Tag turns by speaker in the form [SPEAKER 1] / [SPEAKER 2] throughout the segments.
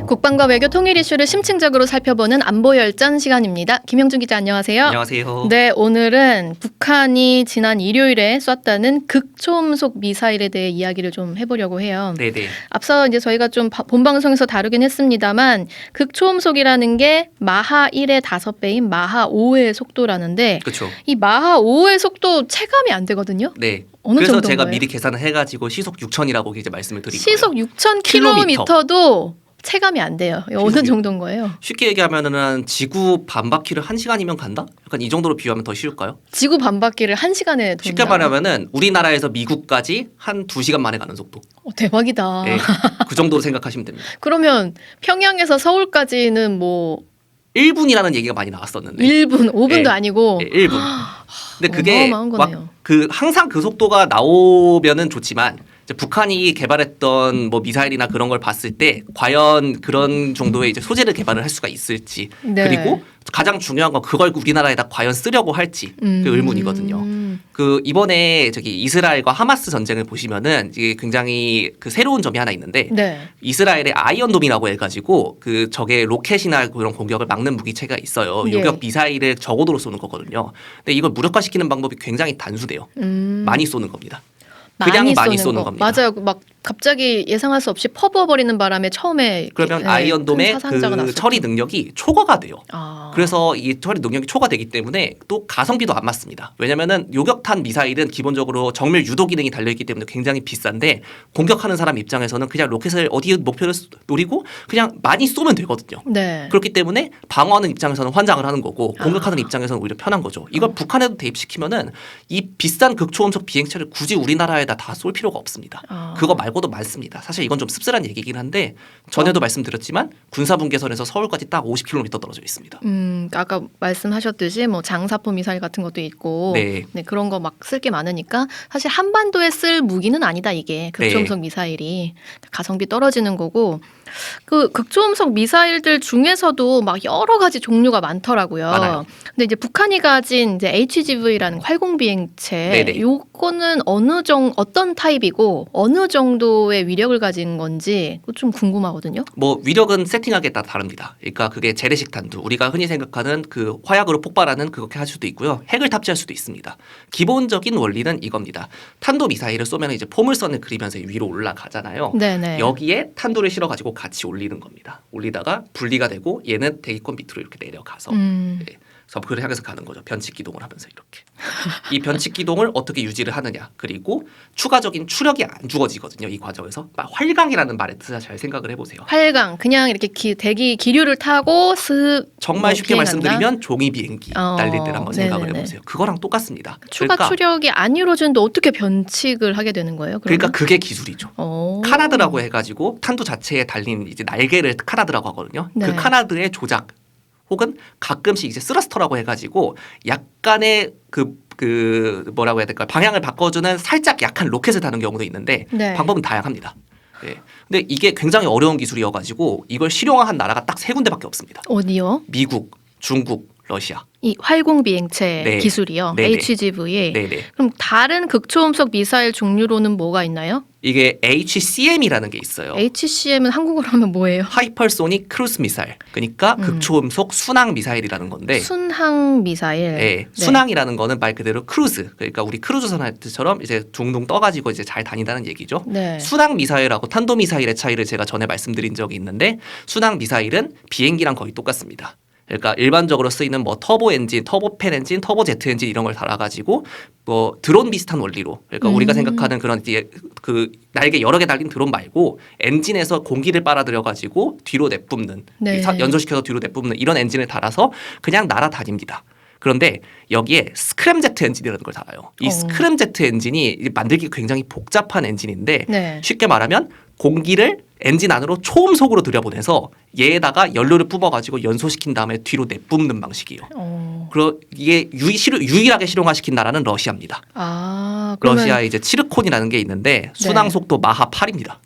[SPEAKER 1] 국방과 외교 통일 이슈를 심층적으로 살펴보는 안보열전 시간입니다. 김영준 기자 안녕하세요.
[SPEAKER 2] 안녕하세요.
[SPEAKER 1] 네, 오늘은 북한이 지난 일요일에 쐈다는 극초음속 미사일에 대해 이야기를 좀 해보려고 해요.
[SPEAKER 2] 네네.
[SPEAKER 1] 앞서 이제 저희가 좀 본 방송에서 다루긴 했습니다만 극초음속이라는 게 마하 1의 5배인 마하 5의 속도라는데
[SPEAKER 2] 그렇죠.
[SPEAKER 1] 이 마하 5의 속도 체감이 안 되거든요.
[SPEAKER 2] 네.
[SPEAKER 1] 어느
[SPEAKER 2] 그래서
[SPEAKER 1] 정도인
[SPEAKER 2] 제가
[SPEAKER 1] 거예요?
[SPEAKER 2] 미리 계산을 해가지고 시속 6,000이라고 이제 말씀을 드린
[SPEAKER 1] 시속
[SPEAKER 2] 거예요.
[SPEAKER 1] 6,000km도 체감이 안 돼요. 어느
[SPEAKER 2] 시속이-
[SPEAKER 1] 정도인 거예요?
[SPEAKER 2] 쉽게 얘기하면은 지구 반바퀴를 1시간이면 간다? 약간 이 정도로 비유하면 더 쉬울까요?
[SPEAKER 1] 지구 반바퀴를 1시간에 돈다.
[SPEAKER 2] 쉽게 말하면은 우리나라에서 미국까지 한 2시간 만에 가는 속도.
[SPEAKER 1] 대박이다.
[SPEAKER 2] 네. 그 정도로 생각하시면 됩니다.
[SPEAKER 1] 그러면 평양에서 서울까지는 뭐
[SPEAKER 2] 1분이라는 얘기가 많이 나왔었는데.
[SPEAKER 1] 1분, 5분도
[SPEAKER 2] 네.
[SPEAKER 1] 아니고
[SPEAKER 2] 네, 1분. 근데 그게
[SPEAKER 1] 어마어마한 거네요.
[SPEAKER 2] 막 항상 그 속도가 나오면은 좋지만 이제 북한이 개발했던 뭐 미사일이나 그런 걸 봤을 때 과연 그런 정도의 이제 소재를 개발을 할 수가 있을지
[SPEAKER 1] 네.
[SPEAKER 2] 그리고 가장 중요한 건 그걸 우리나라에다 과연 쓰려고 할지 그 의문이거든요. 그 이번에 저기 이스라엘과 하마스 전쟁을 보시면은 이게 굉장히 그 새로운 점이 하나 있는데
[SPEAKER 1] 네.
[SPEAKER 2] 이스라엘의 아이언돔이라고 해가지고 그 적의 로켓이나 그런 공격을 막는 무기체가 있어요.
[SPEAKER 1] 예.
[SPEAKER 2] 요격 미사일을 저고도로 쏘는 거거든요. 근데 이걸 무력화시키는 방법이 굉장히 단순해요. 많이 쏘는 겁니다. 그냥 많이 쏘는 겁니다.
[SPEAKER 1] 맞아요. 막 갑자기 예상할 수 없이 퍼부어버리는 바람에 처음에
[SPEAKER 2] 그러면
[SPEAKER 1] 네,
[SPEAKER 2] 아이언돔의
[SPEAKER 1] 큰 사상자가
[SPEAKER 2] 그
[SPEAKER 1] 났었죠.
[SPEAKER 2] 처리 능력이 초과가 돼요.
[SPEAKER 1] 아.
[SPEAKER 2] 그래서 이 처리 능력이 초과되기 때문에 또 가성비도 안 맞습니다. 왜냐면은 요격탄 미사일은 기본적으로 정밀 유도 기능이 달려있기 때문에 굉장히 비싼데 공격하는 사람 입장에서는 그냥 로켓을 어디에 목표를 노리고 그냥 많이 쏘면 되거든요.
[SPEAKER 1] 네.
[SPEAKER 2] 그렇기 때문에 방어하는 입장에서는 환장을 하는 거고 공격하는 입장에서는 오히려 편한 거죠. 이걸 북한에도 대입시키면은 이 비싼 극초음속 비행체를 굳이 우리나라에다 다 쏠 필요가 없습니다. 그거 말고도 많습니다. 사실 이건 좀 씁쓸한 얘기긴 한데 전에도 말씀드렸지만 군사분계선에서 서울까지 딱 50km 떨어져 있습니다.
[SPEAKER 1] 아까 말씀하셨듯이 뭐 장사포 미사일 같은 것도 있고
[SPEAKER 2] 네.
[SPEAKER 1] 그런 거 막 쓸 게 많으니까 사실 한반도에 쓸 무기는 아니다 이게 극초음속
[SPEAKER 2] 네.
[SPEAKER 1] 미사일이 가성비 떨어지는 거고 그 극초음속 미사일들 중에서도 막 여러 가지 종류가 많더라고요.
[SPEAKER 2] 많아요.
[SPEAKER 1] 근데 이제 북한이 가진 이제 HGV라는 활공 비행체
[SPEAKER 2] 네네.
[SPEAKER 1] 요거는 어떤 타입이고 어느 정도의 위력을 가진 건지 그거 좀 궁금하거든요.
[SPEAKER 2] 뭐 위력은 세팅하기에 따라 다릅니다. 그러니까 그게 재래식 탄두, 우리가 흔히 생각하는 그 화약으로 폭발하는 그렇게 할 수도 있고요. 핵을 탑재할 수도 있습니다. 기본적인 원리는 이겁니다. 탄도 미사일을 쏘면 이제 포물선을 그리면서 위로 올라가잖아요.
[SPEAKER 1] 네네.
[SPEAKER 2] 여기에 탄도를 실어가지고 같이 올리는 겁니다. 올리다가 분리가 되고 얘는 대기권 밑으로 이렇게 내려가서 네. 그래서 그걸 향해서 가는 거죠. 변칙 기동을 하면서 이렇게. 이 변칙 기동을 어떻게 유지를 하느냐. 그리고 추가적인 추력이 안 주어지거든요. 이 과정에서. 활강이라는 말의 뜻을 잘 생각을 해보세요.
[SPEAKER 1] 활강 그냥 이렇게 대기 기류를 타고
[SPEAKER 2] 정말 쉽게
[SPEAKER 1] 비행한다?
[SPEAKER 2] 말씀드리면 종이 비행기 날릴 때를 한번 생각을
[SPEAKER 1] 네네네.
[SPEAKER 2] 해보세요. 그거랑 똑같습니다.
[SPEAKER 1] 추가 추력이 안 이루어지는데 어떻게 변칙을 하게 되는 거예요?
[SPEAKER 2] 그러니까 그게 기술이죠.
[SPEAKER 1] 오.
[SPEAKER 2] 카나드라고 해가지고 탄두 자체에 달린 이제 날개를 카나드라고 하거든요.
[SPEAKER 1] 네.
[SPEAKER 2] 그 카나드의 조작 혹은 가끔씩 이제 스러스터라고 해가지고 약간의 그 뭐라고 해야 될까요? 방향을 바꿔주는 살짝 약한 로켓을 다는 경우도 있는데
[SPEAKER 1] 네.
[SPEAKER 2] 방법은 다양합니다. 네. 근데 이게 굉장히 어려운 기술이어가지고 이걸 실용화한 나라가 딱 3군데밖에 없습니다.
[SPEAKER 1] 어디요?
[SPEAKER 2] 미국, 중국, 러시아.
[SPEAKER 1] 이 활공 비행체
[SPEAKER 2] 네.
[SPEAKER 1] 기술이요.
[SPEAKER 2] 네네.
[SPEAKER 1] HGV.
[SPEAKER 2] 네네.
[SPEAKER 1] 그럼 다른 극초음속 미사일 종류로는 뭐가 있나요?
[SPEAKER 2] 이게 HCM이라는 게 있어요.
[SPEAKER 1] HCM은 한국어로 하면 뭐예요?
[SPEAKER 2] 하이퍼소닉 크루즈 미사일. 그러니까 극초음속 순항 미사일이라는 건데.
[SPEAKER 1] 순항 미사일.
[SPEAKER 2] 네. 순항이라는 거는 말 그대로 크루즈. 그러니까 우리 크루즈선 할 때처럼 이제 둥둥 떠가지고 이제 잘 다닌다는 얘기죠.
[SPEAKER 1] 네.
[SPEAKER 2] 순항 미사일하고 탄도 미사일의 차이를 제가 전에 말씀드린 적이 있는데 순항 미사일은 비행기랑 거의 똑같습니다. 그러니까 일반적으로 쓰이는 뭐 터보 엔진, 터보팬 엔진, 터보 제트 엔진 이런 걸 달아가지고 뭐 드론 비슷한 원리로 그러니까 우리가 생각하는 그런 이제 그 날개 여러 개 달린 드론 말고 엔진에서 공기를 빨아들여가지고 뒤로 내뿜는
[SPEAKER 1] 네.
[SPEAKER 2] 연소시켜서 뒤로 내뿜는 이런 엔진을 달아서 그냥 날아다닙니다. 그런데 여기에 스크램제트 엔진이라는 걸 달아요. 이 스크램제트 엔진이 만들기 굉장히 복잡한 엔진인데
[SPEAKER 1] 네.
[SPEAKER 2] 쉽게 말하면 공기를 엔진 안으로 초음속으로 들여보내서 얘에다가 연료를 뿜어가지고 연소시킨 다음에 뒤로 내뿜는 방식이에요. 그리고 이게 유일하게 실용화시킨 나라는 러시아입니다.
[SPEAKER 1] 아, 그러면
[SPEAKER 2] 러시아에 이제 치르콘이라는 게 있는데 순항 속도 마하 8입니다.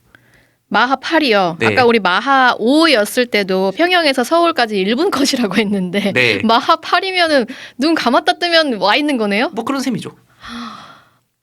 [SPEAKER 1] 마하 8이요.
[SPEAKER 2] 네.
[SPEAKER 1] 아까 우리 마하 5였을 때도 평양에서 서울까지 1분 컷이라고 했는데
[SPEAKER 2] 네.
[SPEAKER 1] 마하 8이면은 눈 감았다 뜨면 와 있는 거네요?
[SPEAKER 2] 뭐 그런 셈이죠.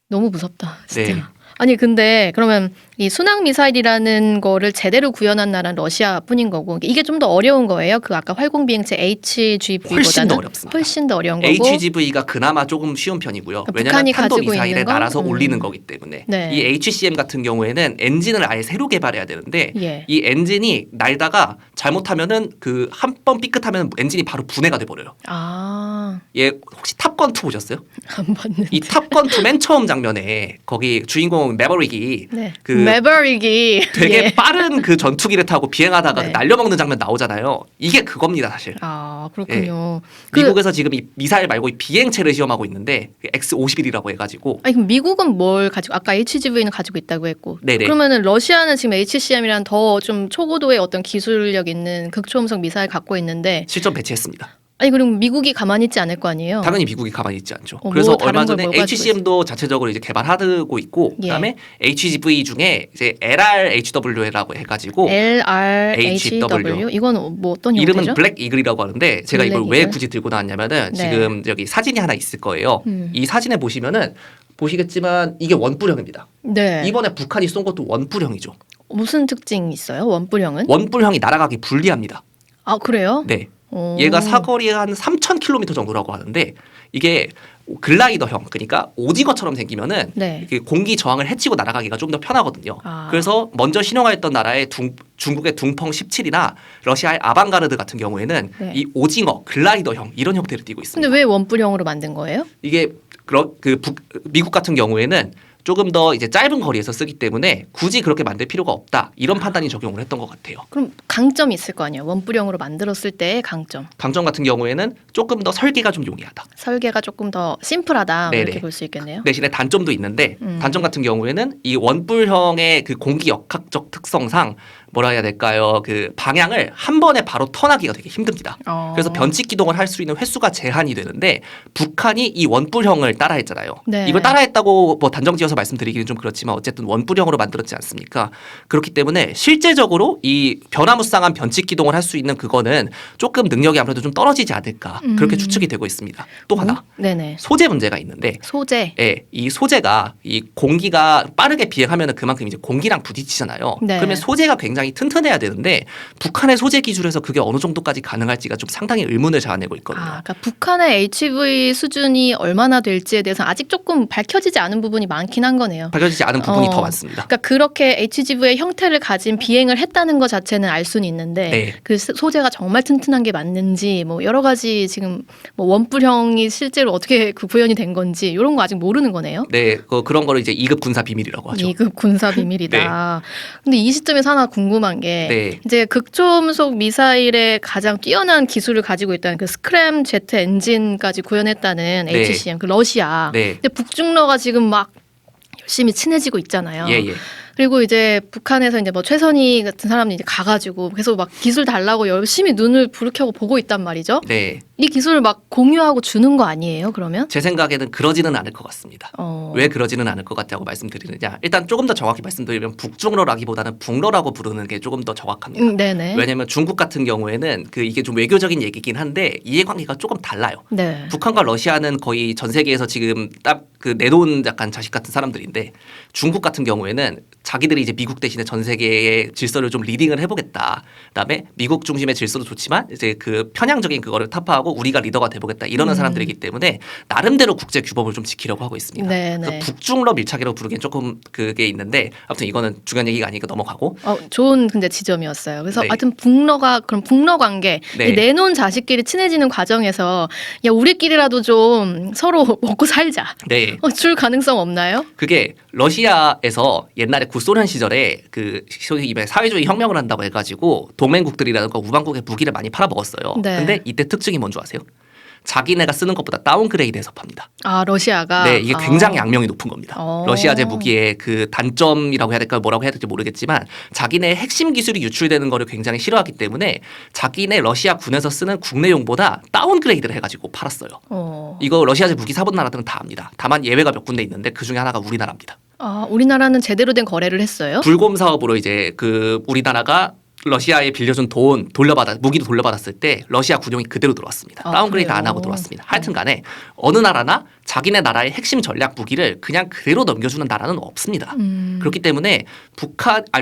[SPEAKER 1] 너무 무섭다. 진짜.
[SPEAKER 2] 네.
[SPEAKER 1] 아니 근데 그러면 이 순항 미사일이라는 거를 제대로 구현한 나라는 러시아뿐인 거고 이게 좀 더 어려운 거예요. 그 아까 활공 비행체 HGV보다는
[SPEAKER 2] 훨씬 더 어렵습니다.
[SPEAKER 1] 훨씬 더 어려운 거고.
[SPEAKER 2] HGV가 그나마 조금 쉬운 편이고요.
[SPEAKER 1] 그러니까
[SPEAKER 2] 왜냐하면
[SPEAKER 1] 북한이
[SPEAKER 2] 탄도
[SPEAKER 1] 가지고
[SPEAKER 2] 미사일에
[SPEAKER 1] 있는 거?
[SPEAKER 2] 날아서 올리는 거기 때문에.
[SPEAKER 1] 네.
[SPEAKER 2] 이 HCM 같은 경우에는 엔진을 아예 새로 개발해야 되는데
[SPEAKER 1] 예.
[SPEAKER 2] 이 엔진이 날다가 잘못하면은 그 한 번 삐끗하면 엔진이 바로 분해가 돼 버려요.
[SPEAKER 1] 아,
[SPEAKER 2] 예, 혹시 탑건 2 보셨어요?
[SPEAKER 1] 안 봤는데.
[SPEAKER 2] 이 탑건 2 맨 처음 장면에 거기 주인공 매버릭이
[SPEAKER 1] 네.
[SPEAKER 2] 그
[SPEAKER 1] 매버릭이
[SPEAKER 2] 되게
[SPEAKER 1] 예.
[SPEAKER 2] 빠른 그 전투기를 타고 비행하다가
[SPEAKER 1] 네.
[SPEAKER 2] 날려먹는 장면 나오잖아요. 이게 그겁니다, 사실.
[SPEAKER 1] 아, 그렇군요.
[SPEAKER 2] 미국에서 지금 이 미사일 말고 이 비행체를 시험하고 있는데 X-51이라고 해가지고
[SPEAKER 1] 아니 그럼 미국은 뭘 가지고 아까 HGV는 가지고 있다고 했고
[SPEAKER 2] 네네.
[SPEAKER 1] 그러면은 러시아는 지금 HCM이란 더 좀 초고도의 어떤 기술력 있는 극초음속 미사일 갖고 있는데
[SPEAKER 2] 실전 배치했습니다.
[SPEAKER 1] 아니 그럼 미국이 가만히 있지 않을 거 아니에요?
[SPEAKER 2] 당연히 미국이 가만히 있지 않죠.
[SPEAKER 1] 뭐
[SPEAKER 2] 그래서
[SPEAKER 1] 다른
[SPEAKER 2] 얼마
[SPEAKER 1] 걸
[SPEAKER 2] 전에
[SPEAKER 1] 뭘 가지고
[SPEAKER 2] HCM도 자체적으로 이제 개발하고 있고
[SPEAKER 1] 예.
[SPEAKER 2] 그다음에 HGV 중에 이제 LRHW라고 해가지고
[SPEAKER 1] LRHW 이건 뭐 어떤 용어죠?
[SPEAKER 2] 이름은 블랙 이글이라고 하는데 제가 이걸
[SPEAKER 1] 블랙
[SPEAKER 2] 왜
[SPEAKER 1] 이글?
[SPEAKER 2] 굳이 들고 나왔냐면은
[SPEAKER 1] 네.
[SPEAKER 2] 지금 여기 사진이 하나 있을 거예요.
[SPEAKER 1] 음.
[SPEAKER 2] 이 사진에 보시면은 보시겠지만 이게 원뿔형입니다.
[SPEAKER 1] 네.
[SPEAKER 2] 이번에 북한이 쏜 것도 원뿔형이죠.
[SPEAKER 1] 무슨 특징이 있어요? 원뿔형은?
[SPEAKER 2] 원뿔형이 날아가기 불리합니다.
[SPEAKER 1] 아 그래요?
[SPEAKER 2] 네.
[SPEAKER 1] 오.
[SPEAKER 2] 얘가 사거리가 한 3,000km 정도라고 하는데 이게 글라이더형 그러니까 오징어처럼 생기면은
[SPEAKER 1] 네.
[SPEAKER 2] 이게 공기 저항을 해치고 날아가기가 좀 더 편하거든요.
[SPEAKER 1] 아.
[SPEAKER 2] 그래서 먼저 신형화했던 나라의 중국의 둥펑 17이나 러시아의 아방가르드 같은 경우에는
[SPEAKER 1] 네.
[SPEAKER 2] 이 오징어 글라이더형 이런 형태를 띠고 있습니다.
[SPEAKER 1] 근데 왜 원뿔형으로 만든 거예요?
[SPEAKER 2] 이게 미국 같은 경우에는 조금 더 이제 짧은 거리에서 쓰기 때문에 굳이 그렇게 만들 필요가 없다 이런 판단이 적용을 했던 것 같아요.
[SPEAKER 1] 그럼 강점이 있을 거 아니에요? 원뿔형으로 만들었을 때의 강점.
[SPEAKER 2] 강점 같은 경우에는 조금 더 설계가 좀 용이하다.
[SPEAKER 1] 설계가 조금 더 심플하다
[SPEAKER 2] 네네.
[SPEAKER 1] 이렇게 볼 수 있겠네요.
[SPEAKER 2] 대신에 단점도 있는데 단점 같은 경우에는 이 원뿔형의 그 공기 역학적 특성상 뭐라 해야 될까요? 그 방향을 한 번에 바로 턴하기가 되게 힘듭니다. 그래서 변칙 기동을 할 수 있는 횟수가 제한이 되는데 북한이 이 원뿔형을 따라했잖아요.
[SPEAKER 1] 네.
[SPEAKER 2] 이걸 따라했다고 뭐 단정지어서 말씀드리기는 좀 그렇지만 어쨌든 원뿔형으로 만들었지 않습니까? 그렇기 때문에 실제적으로 이 변화무쌍한 변칙 기동을 할 수 있는 그거는 조금 능력이 아무래도 좀 떨어지지 않을까 그렇게 추측이 되고 있습니다. 또 하나
[SPEAKER 1] 네네.
[SPEAKER 2] 소재 문제가 있는데
[SPEAKER 1] 소재.
[SPEAKER 2] 예, 이 소재가 이 공기가 빠르게 비행하면은 그만큼 이제 공기랑 부딪히잖아요.
[SPEAKER 1] 네.
[SPEAKER 2] 그러면 소재가 굉장히 튼튼해야 되는데 북한의 소재 기술에서 그게 어느 정도까지 가능할지가 좀 상당히 의문을 자아내고 있거든요.
[SPEAKER 1] 아, 그러니까 북한의 HV 수준이 얼마나 될지에 대해서 아직 조금 밝혀지지 않은 부분이 많긴 한 거네요.
[SPEAKER 2] 밝혀지지 않은 부분이 더 많습니다.
[SPEAKER 1] 그러니까 그렇게 HGV의 형태를 가진 비행을 했다는 것 자체는 알 수는 있는데
[SPEAKER 2] 네.
[SPEAKER 1] 그 소재가 정말 튼튼한 게 맞는지 뭐 여러 가지 지금 뭐 원뿔형이 실제로 어떻게 그 구현이 된 건지 이런 거 아직 모르는 거네요.
[SPEAKER 2] 네, 그런 거를 이제 2급 군사 비밀이라고 하죠.
[SPEAKER 1] 2급 군사 비밀이다. 근데 이 시점에서 하나 궁금한 게
[SPEAKER 2] 네.
[SPEAKER 1] 이제 극초음속 미사일의 가장 뛰어난 기술을 가지고 있다는 그 스크램 제트 엔진까지 구현했다는
[SPEAKER 2] 네.
[SPEAKER 1] HCM 그 러시아.
[SPEAKER 2] 네.
[SPEAKER 1] 근데 북중러가 지금 막 열심히 친해지고 있잖아요.
[SPEAKER 2] 예, 예.
[SPEAKER 1] 그리고 이제 북한에서 이제 뭐 최선희 같은 사람이 이제 가가지고 계속 막 기술 달라고 열심히 눈을 부르켜고 보고 있단 말이죠.
[SPEAKER 2] 네.
[SPEAKER 1] 이 기술을 막 공유하고 주는 거 아니에요? 그러면?
[SPEAKER 2] 제 생각에는 그러지는 않을 것 같습니다.
[SPEAKER 1] 어.
[SPEAKER 2] 왜 그러지는 않을 것 같다고 말씀드리느냐. 일단 조금 더 정확히 말씀드리면 북중러라기보다는 북러라고 부르는 게 조금 더 정확합니다.
[SPEAKER 1] 네네.
[SPEAKER 2] 왜냐하면 중국 같은 경우에는 그 이게 좀 외교적인 얘기긴 한데 이해관계가 조금 달라요.
[SPEAKER 1] 네.
[SPEAKER 2] 북한과 러시아는 거의 전 세계에서 지금 딱 그 내놓은 약간 자식 같은 사람들인데 중국 같은 경우에는 자기들이 이제 미국 대신에 전 세계의 질서를 좀 리딩을 해보겠다. 그다음에 미국 중심의 질서도 좋지만 이제 그 편향적인 그거를 타파하고 우리가 리더가 돼보겠다 이러는 사람들이기 때문에 나름대로 국제 규범을 좀 지키려고 하고 있습니다.
[SPEAKER 1] 네, 네.
[SPEAKER 2] 그래서 북중러 밀착이라고 부르기엔 조금 그게 있는데 아무튼 이거는 중요한 얘기가 아니니까 넘어가고.
[SPEAKER 1] 좋은 근데 지점이었어요. 그래서
[SPEAKER 2] 네.
[SPEAKER 1] 하여튼 북러가 그럼 북러 관계
[SPEAKER 2] 네.
[SPEAKER 1] 이 내놓은 자식끼리 친해지는 과정에서 야 우리끼리라도 좀 서로 먹고 살자.
[SPEAKER 2] 네.
[SPEAKER 1] 줄 가능성 없나요?
[SPEAKER 2] 그게 러시아에서 옛날에 구소련 시절에 그 소위 사회주의 혁명을 한다고 해가지고 동맹국들이라든가 우방국에 무기를 많이 팔아먹었어요.
[SPEAKER 1] 네.
[SPEAKER 2] 근데 이때 특징이 뭔 줄 아세요? 자기네가 쓰는 것보다 다운그레이드해서 팝니다.
[SPEAKER 1] 아 러시아가.
[SPEAKER 2] 네, 이게 굉장히 악명이 높은 겁니다.
[SPEAKER 1] 어.
[SPEAKER 2] 러시아제 무기의 그 단점이라고 해야 될까 뭐라고 해야 될지 모르겠지만 자기네 핵심 기술이 유출되는 거를 굉장히 싫어하기 때문에 자기네 러시아 군에서 쓰는 국내용보다 다운그레이드를 해가지고 팔았어요. 이거 러시아제 무기 사본 나라들은 다 압니다. 다만 예외가 몇 군데 있는데 그 중에 하나가 우리나라입니다.
[SPEAKER 1] 우리나라는 제대로 된 거래를 했어요.
[SPEAKER 2] 불곰 사업으로 이제 그 우리나라가 러시아에 빌려준 돈 무기도 돌려받았을 때 러시아 군용이 그대로 들어왔습니다. 다운그레이드 안 하고 들어왔습니다. 하여튼간에 어느 나라나 자기네 나라의 핵심 전략 무기를 그냥 그대로 넘겨주는 나라는 없습니다. 그렇기 때문에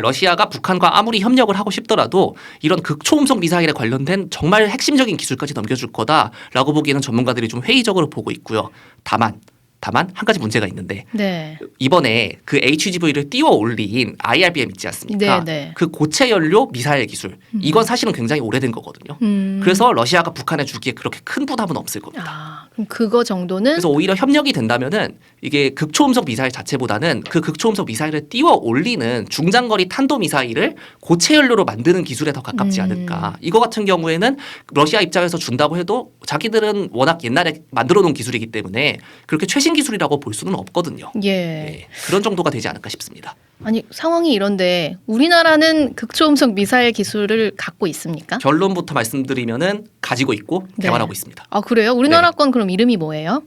[SPEAKER 2] 러시아가 북한과 아무리 협력을 하고 싶더라도 이런 극초음속 미사일에 관련된 정말 핵심적인 기술까지 넘겨줄 거다라고 보기에는 전문가들이 좀 회의적으로 보고 있고요. 다만 한 가지 문제가 있는데
[SPEAKER 1] 네.
[SPEAKER 2] 이번에 그 HGV를 띄워 올린 IRBM 있지 않습니까?
[SPEAKER 1] 네.
[SPEAKER 2] 그 고체 연료 미사일 기술 이건 사실은 굉장히 오래된 거거든요. 그래서 러시아가 북한에 주기에 그렇게 큰 부담은 없을 겁니다.
[SPEAKER 1] 그럼 그거 정도는
[SPEAKER 2] 그래서 오히려 협력이 된다면은 이게 극초음속 미사일 자체보다는 그 극초음속 미사일을 띄워 올리는 중장거리 탄도 미사일을 고체 연료로 만드는 기술에 더 가깝지 않을까. 이거 같은 경우에는 러시아 입장에서 준다고 해도 자기들은 워낙 옛날에 만들어 놓은 기술이기 때문에 그렇게 최신 기술이라고 볼 수는 없거든요.
[SPEAKER 1] 예.
[SPEAKER 2] 네, 그런 정도가 되지 않을까 싶습니다.
[SPEAKER 1] 아니 상황이 이런데 우리나라는 극초음속 미사일 기술을 갖고 있습니까?
[SPEAKER 2] 결론부터 말씀드리면은 가지고 있고
[SPEAKER 1] 네.
[SPEAKER 2] 개발하고 있습니다.
[SPEAKER 1] 아 그래요? 우리나라 건 그럼 이름이 뭐예요?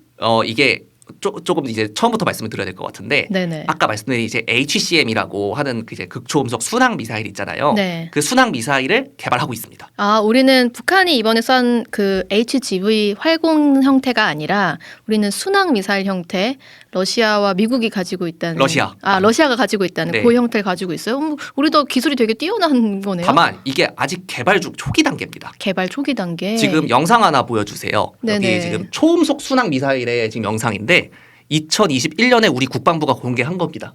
[SPEAKER 2] 이게 조금 이제 처음부터 말씀을 드려야 될 것 같은데
[SPEAKER 1] 네네.
[SPEAKER 2] 아까 말씀드린 이제 HCM이라고 하는 그 이제 극초음속 순항 미사일 있잖아요.
[SPEAKER 1] 네.
[SPEAKER 2] 그 순항 미사일을 개발하고 있습니다.
[SPEAKER 1] 아 우리는 북한이 이번에 쏜 그 HGV 활공 형태가 아니라 우리는 순항 미사일 형태 러시아와 미국이 가지고 있다는 러시아가 가지고 있다는
[SPEAKER 2] 네.
[SPEAKER 1] 그 형태를 가지고 있어요. 우리도 기술이 되게 뛰어난 거네요.
[SPEAKER 2] 다만 이게 아직 개발 중 초기 단계입니다.
[SPEAKER 1] 개발 초기 단계.
[SPEAKER 2] 지금 영상 하나 보여주세요.
[SPEAKER 1] 네네.
[SPEAKER 2] 여기 지금 초음속 순항 미사일의 지금 영상인데 2021년에 우리 국방부가 공개한 겁니다.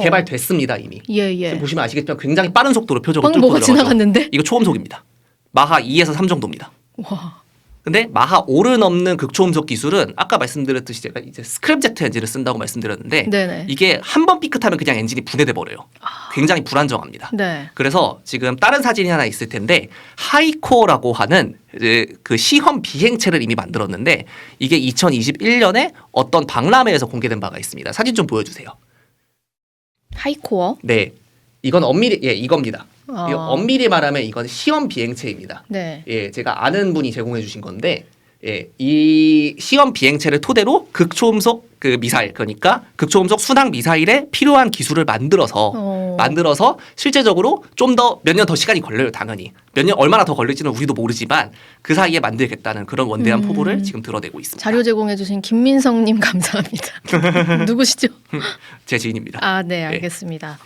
[SPEAKER 2] 개발됐습니다 이미.
[SPEAKER 1] 예.
[SPEAKER 2] 지금 보시면 아시겠지만 굉장히 빠른 속도로 표적을
[SPEAKER 1] 방금
[SPEAKER 2] 뚫고
[SPEAKER 1] 뭐가
[SPEAKER 2] 들어가죠.
[SPEAKER 1] 지나갔는데?
[SPEAKER 2] 이거 초음속입니다. 마하 2에서 3 정도입니다.
[SPEAKER 1] 와.
[SPEAKER 2] 근데 마하 5를 넘는 극초음속 기술은 아까 말씀드렸듯이 제가 이제 스크랩제트 엔진을 쓴다고 말씀드렸는데
[SPEAKER 1] 네네.
[SPEAKER 2] 이게 한 번 삐끗하면 그냥 엔진이 분해돼 버려요. 굉장히 불안정합니다.
[SPEAKER 1] 네.
[SPEAKER 2] 그래서 지금 다른 사진이 하나 있을 텐데 하이코어라고 하는 이제 그 시험 비행체를 이미 만들었는데 이게 2021년에 어떤 박람회에서 공개된 바가 있습니다. 사진 좀 보여주세요.
[SPEAKER 1] 하이코어?
[SPEAKER 2] 네, 이건 엄밀히 이겁니다.
[SPEAKER 1] 아.
[SPEAKER 2] 이거 엄밀히 말하면 이건 시험 비행체입니다.
[SPEAKER 1] 네.
[SPEAKER 2] 예, 제가 아는 분이 제공해 주신 건데, 예, 이 시험 비행체를 토대로 극초음속 그 미사일, 그러니까 극초음속 순항 미사일에 필요한 기술을 만들어서 실제적으로 좀 더 몇 년 더 시간이 걸려요, 당연히. 얼마나 더 걸릴지는 우리도 모르지만 그 사이에 만들겠다는 그런 원대한 포부를 지금 드러내고 있습니다.
[SPEAKER 1] 자료 제공해주신 김민성님 감사합니다. 누구시죠?
[SPEAKER 2] 제 지인입니다.
[SPEAKER 1] 아, 네, 알겠습니다.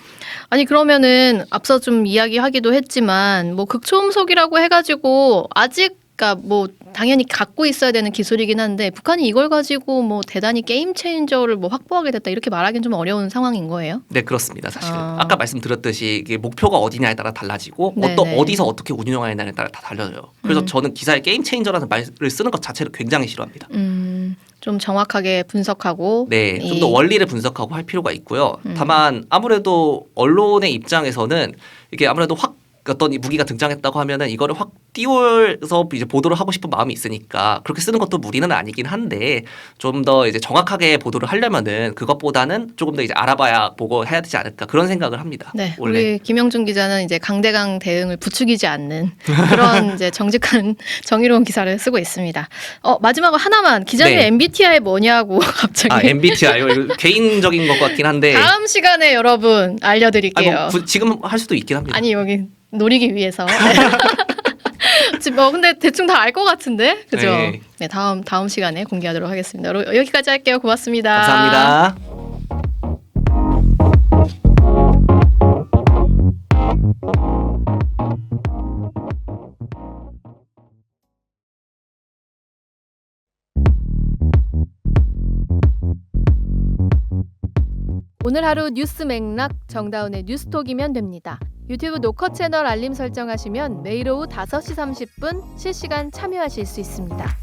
[SPEAKER 1] 아니 그러면은 앞서 좀 이야기하기도 했지만 뭐 극초음속이라고 해가지고 아직 그러니까 뭐 당연히 갖고 있어야 되는 기술이긴 한데 북한이 이걸 가지고 뭐 대단히 게임 체인저를 뭐 확보하게 됐다 이렇게 말하기는 좀 어려운 상황인 거예요?
[SPEAKER 2] 네, 그렇습니다. 사실은 아까 말씀드렸듯이 이게 목표가 어디냐에 따라 달라지고
[SPEAKER 1] 네네.
[SPEAKER 2] 어디서 어떻게 운용하느냐에 따라 다 달라져요. 그래서 저는 기사에 게임 체인저라는 말을 쓰는 것 자체를 굉장히 싫어합니다.
[SPEAKER 1] 좀 정확하게 분석하고
[SPEAKER 2] 네, 좀 더 원리를 분석하고 할 필요가 있고요. 다만 아무래도 언론의 입장에서는 이게 아무래도 어떤 무기가 등장했다고 하면은 이거를 확 띄워서 이제 보도를 하고 싶은 마음이 있으니까 그렇게 쓰는 것도 무리는 아니긴 한데 좀 더 이제 정확하게 보도를 하려면은 그것보다는 조금 더 이제 알아봐야 보고 해야 되지 않을까 그런 생각을 합니다.
[SPEAKER 1] 네,
[SPEAKER 2] 원래.
[SPEAKER 1] 우리 김영준 기자는 이제 강대강 대응을 부추기지 않는 그런 이제 정직한 정의로운 기사를 쓰고 있습니다. 마지막으로 하나만 기자님
[SPEAKER 2] 네.
[SPEAKER 1] MBTI 뭐냐고 갑자기.
[SPEAKER 2] MBTI요. 이거 개인적인 것 같긴 한데.
[SPEAKER 1] 다음 시간에 여러분 알려드릴게요.
[SPEAKER 2] 지금 할 수도 있긴 합니다.
[SPEAKER 1] 아니 여기 노리기 위해서. 근데 대충 다 알 것 같은데, 그죠?
[SPEAKER 2] 네.
[SPEAKER 1] 네, 다음 시간에 공개하도록 하겠습니다. 여기까지 할게요. 고맙습니다.
[SPEAKER 2] 감사합니다.
[SPEAKER 1] 오늘 하루 뉴스 맥락 정다운의 뉴스톡이면 됩니다. 유튜브 노커 채널 알림 설정하시면 매일 오후 5시 30분 실시간 참여하실 수 있습니다.